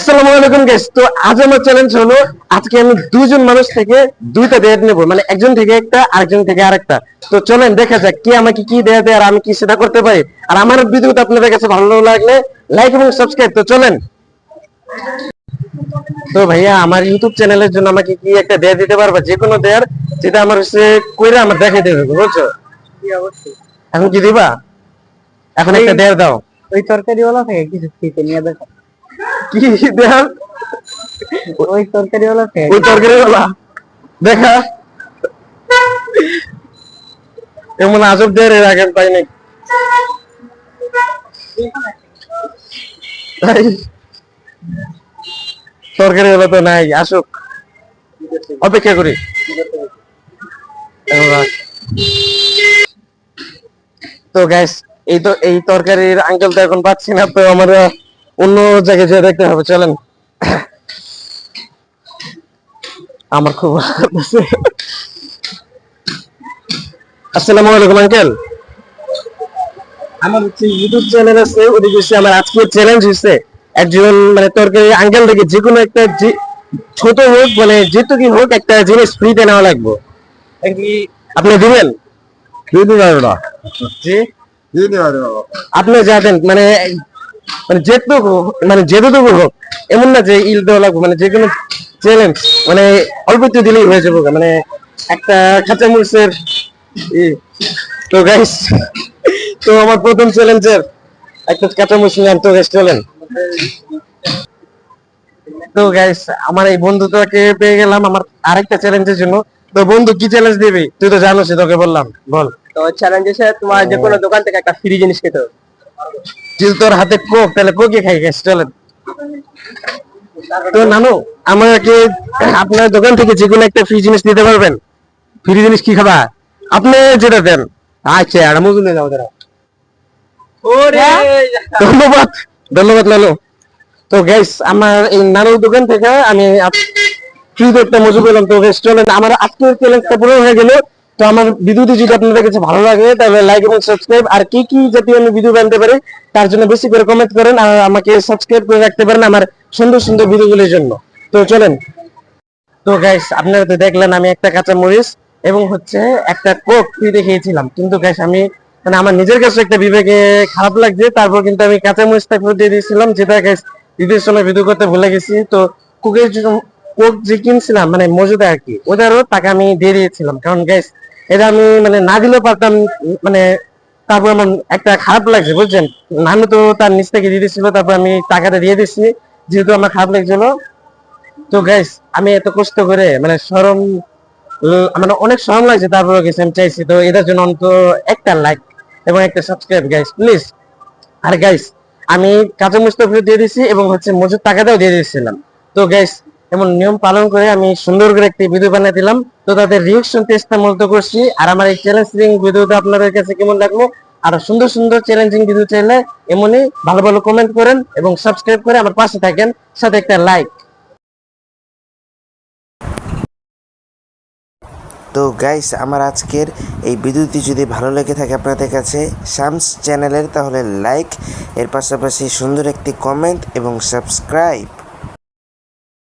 আসসালামু আলাইকুম গাইস। তো আজ আমার চ্যালেঞ্জ হলো আজকে আমি দুইজন মানুষ থেকে দুইটা দেয়ার নেব, মানে একজন থেকে একটা আরেকজন থেকে আরেকটা। তো চলেন দেখা যাক কে আমাকে কি দেয়া দেয় আর আমি কি সেটা করতে পারি। আর আমার ভিডিওটা আপনাদের কাছে ভালো লাগলে লাইক এবং সাবস্ক্রাইব। তো চলেন। তো ভাইয়া আমার ইউটিউব চ্যানেলের জন্য আমাকে কি একটা দেয়া দিতে পারবা, যে কোনো দেয়ার, যেটা আমার হচ্ছে কইরা আমার দেখাই দেবে, বুঝছো? এখন কি দিবা? এখন একটা দেয়ার দাও। ওই তরকারিওয়ালা থেকে কিছু খেতে নিয়ে দেখো। কি দেয়ার? ওই তরকারিওয়ালা থেকে ওই তরকারিওয়ালা দেখা এমন আজব দেয়ার এর আগে পাই নাই। তাই তরকারিওয়ালা তো নাই, আসুক, অপেক্ষা করি। তো গ্যাস, এই তরকারির আঙ্কেল তো এখন পাচ্ছি না, তো আমার অন্য জায়গায় যেয়ে দেখতে হবে। চলেন। আমার খুব আসসালামু আলাইকুম আঙ্কেল। আমার হচ্ছে ইউটিউব চ্যানেল আছে, ওদিকে হচ্ছে আমার আজকে চ্যালেঞ্জ হচ্ছে একজন মানে তরকারি আঙ্কেল থেকে যে কোনো একটা ছোট হোক মানে যেটুকু হোক একটা জিনিস ফ্রিতে নেওয়া লাগবে। কি আপনি দিবেন? দিতে পারবো না। জি দিতে পারবো না। আপনি যা দেন মানে মানে যেটুকু মানে যেটুকু হোক, এমন না যে ইল দেওয়া লাগবে, মানে যে কোনো চ্যালেঞ্জ মানে অল্প একটু দিলেই হয়ে যাবে, মানে একটা কাঁচা মরিচের তো গাইস, তো আমার প্রথম চ্যালেঞ্জের একটা কাঁচা মরিচ নিয়ে তো গাইস চলেন। তো গাইস আমার এই বন্ধুটাকে পেয়ে গেলাম আমার আরেকটা চ্যালেঞ্জের জন্য। তো বন্ধু কি চ্যালেঞ্জ দিবি? তুই তো জানোস, তোকে বললাম, বল। তো চ্যালেঞ্জ এসে তোমার যে কোনো দোকান থেকে একটা ফ্রি জিনিস খেতে হবে। তুই তোর হাতে কোক, তাহলে কোকই খাই গাইস চলেন। তো নানু, আমাকে আপনার দোকান থেকে যে কোনো একটা ফ্রি জিনিস দিতে পারবেন? ফ্রি জিনিস কি খাবা? আপনি যেটা দেন। আচ্ছা আর মজুদ নিয়ে যাও তারা। ধন্যবাদ, ধন্যবাদ নানু। তো গাইস আমার এই নানুর দোকান থেকে আমি ফ্রিতে একটা মজু পেলাম। তো গাইস চলেন, আমার আজকের চ্যালেঞ্জটা পুরো হয়ে গেল। তো আমার ভিডিওটি যদি আপনাদের কাছে ভালো লাগে তাহলে লাইক এবং সাবস্ক্রাইব, আর কি কি জাতীয় আমি ভিডিও বানাতে পারি তার জন্য বেশি করে কমেন্ট করেন, আর আমাকে সাবস্ক্রাইব করে রাখতে পারেন আমার সুন্দর সুন্দর ভিডিওগুলোর জন্য। তো চলেন। তো গাইস আপনারা তো দেখলেন আমি একটা কাঁচা মরিচ এবং হচ্ছে একটা কোক ফ্রিতে খেয়েছিলাম, কিন্তু গাইস আমি মানে আমার নিজের কাছে একটা বিবেকে খারাপ লাগছে, তারপর কিন্তু আমি কাঁচা মরিচটা ফেরত দিয়ে দিয়েছিলাম, যেটা গাইস ভিডিওর সময় ভিডিও করতে ভুলে গেছি। তো কোকের কোক যে কিনছিলাম মানে মজুদা আর কি, ওটারও টাকা আমি দিয়ে দিয়েছিলাম, কারণ গাইস এটা আমি মানে না দিলেও পারতাম, মানে তারপর আমার একটা খারাপ লাগছে বুঝছেন। নানু তো তার নিচ থেকে দিয়ে দিয়েছিল, তারপর আমি টাকাটা দিয়ে দিচ্ছি, যেহেতু আমার খারাপ লাগছিল। তো গাইস আমি এত কষ্ট করে মানে শরম মানে অনেক শরম লাগছে, তারপরে গেছি আমি চাইছি। তো এটার জন্য অন্তত একটা লাইক এবং একটা সাবস্ক্রাইব গাইস প্লিজ। আর গাইস আমি কাঁচা মুস্তাফিজ দিয়ে দিছি এবং হচ্ছে মজুদ টাকাটাও দিয়ে দিয়েছিলাম। তো গাইস এমন নিয়ম পালন করে আমি সুন্দর করে একটি ভিডিও বানিয়ে দিলাম। তো তাদের রিঅ্যাকশন টেস্টটা মূলত করছি। আর আমার এই চ্যালেঞ্জিং ভিডিওটা আপনাদের কাছে কেমন লাগলো, আর সুন্দর সুন্দর চ্যালেঞ্জিং ভিডিও চাইলে এমনই ভালো ভালো কমেন্ট করেন এবং সাবস্ক্রাইব করে আমার পাশে থাকেন, সাথে একটা লাইক। তো গাইস আমার আজকের এই ভিডিওটি যদি ভালো লেগে থাকে আপনাদের কাছে শামস চ্যানেলের, তাহলে লাইক, এর পাশাপাশি সুন্দর একটি কমেন্ট এবং সাবস্ক্রাইব।